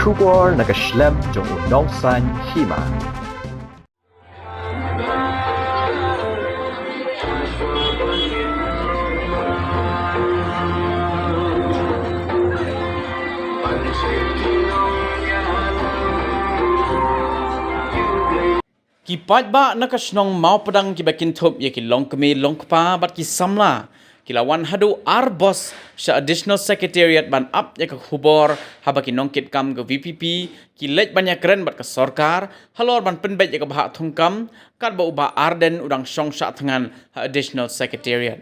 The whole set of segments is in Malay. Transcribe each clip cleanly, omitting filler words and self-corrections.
Kubor nakaslem jong udongsan hima. Kipat ba nakasnong mau pedang kibakin top ya ki long kemi long kpa bat ki samla kilawan hadu arbos sha additional secretariat ban up ya ka khubor haba ki nongkit kam ke VPP ki lej banyak keren bat ke sorkar halor ban penbet ya ka bahak thungkam kat ba uba arden udang song sha thangan additional secretariat.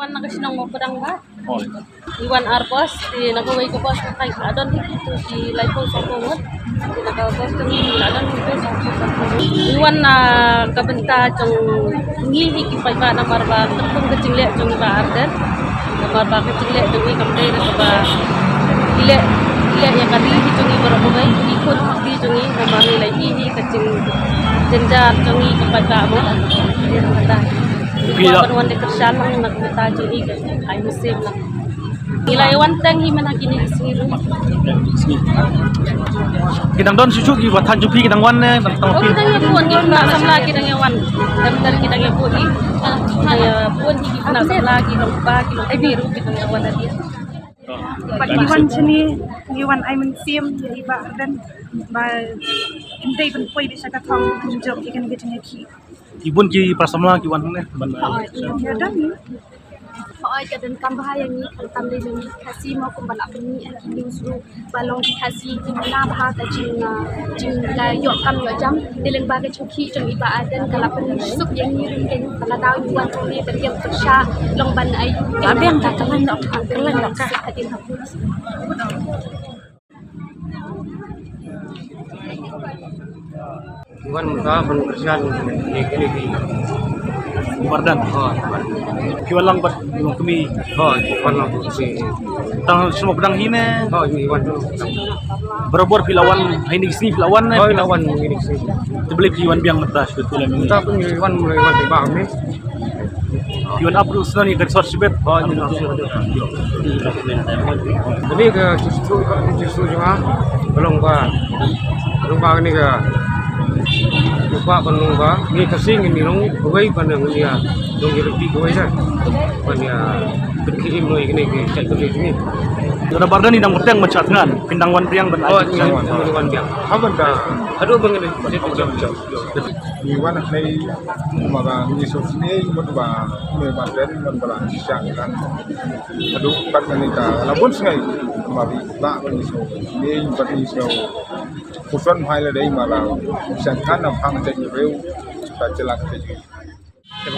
Iwan nakasinong mo padang ba? Iwan Arbos, di nagaway ko bos kay adon dito si Laipo sa tungod. Di nagaway ko ni adon dito sa tungod. Iwan na kabenta jong ngihi ki pa ba na marba tung kecilek jong ba arden. Na marba kecilek jong ikam dai na ba. Ile ya kadi jong i baro bay ikut di jong i na mari lai hi kecil jenjar jong i ka pa mo. Bila kawan de kerjaan lang nagpunta jud ay musim lang. Ila iwan tang himan kini siru. Kidang don susu ki watan jupi kidang wan ne tang Oh kita yang puan kita nak sam lagi dengan iwan. Daftar kita yang puan ni. Saya puan kita nak sam lagi lupa kilo ay biru kita yang iwan dia. Pak Iwan sini Iwan ay mensiam jadi ba dan ba indai ben poi bisa katong job ikan kita ki. ibun ki prasamla ki wan ne ban Ya dan Soal keadaan bahaya ni kalau tambah dengan kasih mau kembali apa ni kini usul balong kasih di mana bahasa jingga yok kam yok jam dileng bagai cuki jeng iba adan kalau penyusup yang ngirim kan kalau tahu jual ni terjang tersya long ban ayu abi yang tak kalan nok ka. hadir hapus Iwan muka pekerjaan ini bardan ki walang bat yung kami Iwan aku si tang semua pedang hine Iwan tu berabor pilawan ini sini pilawan ne Iwan ini sih tebeli ki wan biang metas betul ni kita pun Iwan mulai Iwan tiba kami ki wan apru sunani dari sor sibet ini jadi ke justru juga belum ni ke lupa penungga ni kasing ini nong kawai pandang dia dong lebih kawai dah pandang berkirim noi ini ke cek tu ini Dora bardan ni dang meteng macam ngan pindang wan riang ban Iwan dia apa dah aduh bangin Iwan này mà như số này một bà người bạn đến mình bảo là chẳng kan aduh kan menikah lamun sungai mà bị bạn như số này bắt như số kusuan hai là đây mà là chẳng kan nằm phang chạy rêu ta celak chạy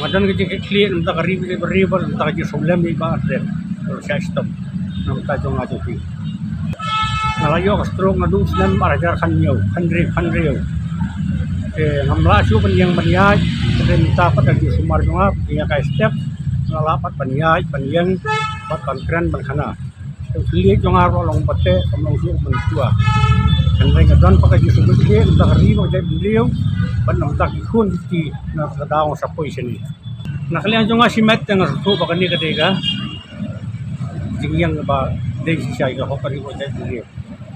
kadang kita clear entah karib beribal entah kita problem ni ba adren system nam ta jong ajo pi nalayo ka strong adu slam arajar khan riu ngamla su yang maniai dan ta pada di sumar jong dia ka step ngalapat paniang pat pankran bankhana clear jong aro long pate kamlong su mentua kan ring adon pakai di sumar dia entah karib jai beliau ban tak ikun di na kadaw sa poison ni nakalian jong si met nga su pa kani kadega jingyang ba dei siya ga hokari ko dai beliau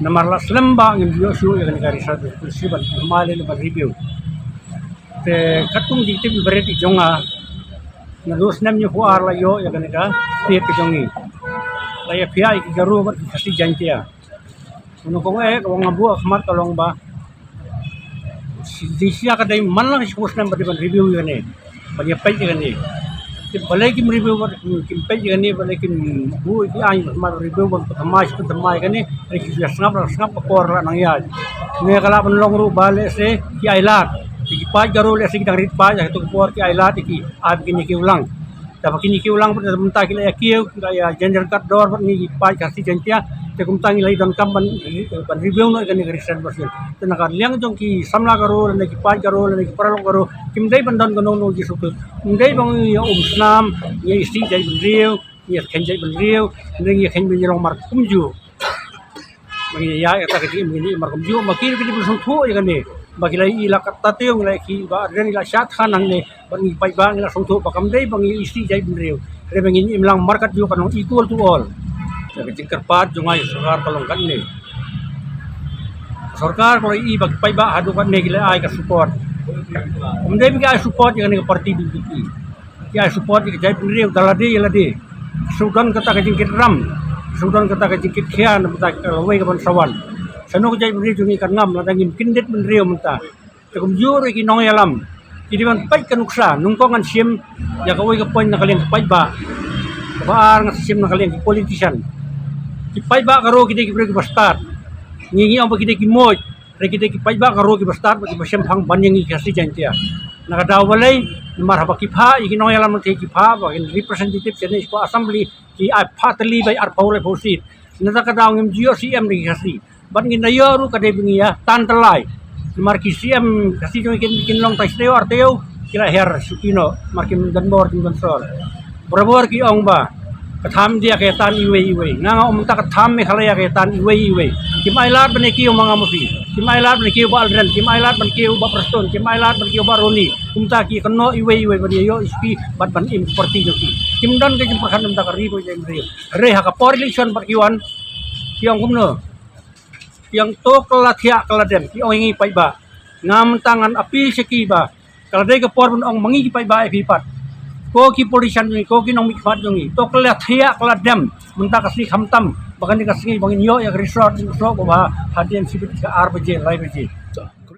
namarlas lamba ng video show yang kari sa siban mali na review te katung dite bereti jonga na dos nam ni huar la yo ya ganega te ke jongi la ya pia ki garu ba kasi jantia uno ko ko ngabu khmat tolong ba si siya ka dai man lang si post nam ba review gani ba ya pai gani balai kim review kim page gani balai kim bu ki ai ma review bon tamai gani ki snap por la nang ya ne kala ban long ru bale se ki ai lat ki pa garo le se ki rit pa ya to por ki ai lat ki ab ki ki ulang ta kini ki ulang pun mentak ki la kieu ya gender kat dor ni pa ka si jentia te kum tangi lai don kam ban review no gani recent version te na liang jong ki samla garo le ki pa garo le ki paralong garo kim dai ban don gono no ji su dai bang ya snam ye si dai ban riu ye khen dai ban riu ni ye khen bin long mar kum ju bang ya ta ki ni mar kum ju ma ki ki bu sung thu ye gani bagi lai ila kata tiung lai ki ba ren ila syat khanang ne bang pai bang ila sung thu ba kam dai bang isi dai ban riu re bang ni imlang market ju kan equal to all jadi tingkat pat jungai sarkar tolong kan ni sarkar kalau i bagi pai ba hadu kan ne gila ai ka support umdai bi ai support yang ni parti BJP ya support ki jai pinri dalade yalade sudan kata ka jingkit ram sudan kata ka jingkit khian mata lawai ka ban sawan sano jai pinri jungi kan ngam la dangim kindet pinri mata takum jure ki nong yalam ki diban pai kan uksa nungkongan sim ya ka wai ka point na kalian pai ba baar nga sim na kalian ki politician ki pai ba karo ki ki ki bastar ngingi ang ki ki moj re ki pai ba karo ki bastar ki basem phang banyang ki kasi jantia nakadaw balay mar haba ki pha ki no yalam te ki pha ba representative sene ko assembly ki a phatli by ar paule phosit nakadaw ngim GOCM ni kasi ban ngin nayoru kade bingiya tantalai mar ki CM kasi jo kin long tai steo arteo kila her sukino mar ki danbor tin control berabor ki ong ba katham dia ke tan iwe nga ta katham me khalaya ke tan iwe kim ailat bane ki mga mufi kim ailat bane ki ba aldran kim ailat bane ki ba preston kim ailat bane ki ba roni kumta ki kano iwe bane yo ispi bat ban im seperti joki kim dan ke perkhan ta ka ribo jeng re ha ka por election par kiwan ki ong kumno yang to kala thia kala dem ki ong ngi pai ba ngam tangan api seki ba kala de ka por ong mangi ki pai ba e pat ko ki politician ni ko ki nong mikfat jongi to kala thia kala dem munta kasni khamtam bagan ni kasni bangin yo ya resort so ba hadien sibit ka ar baje lai baje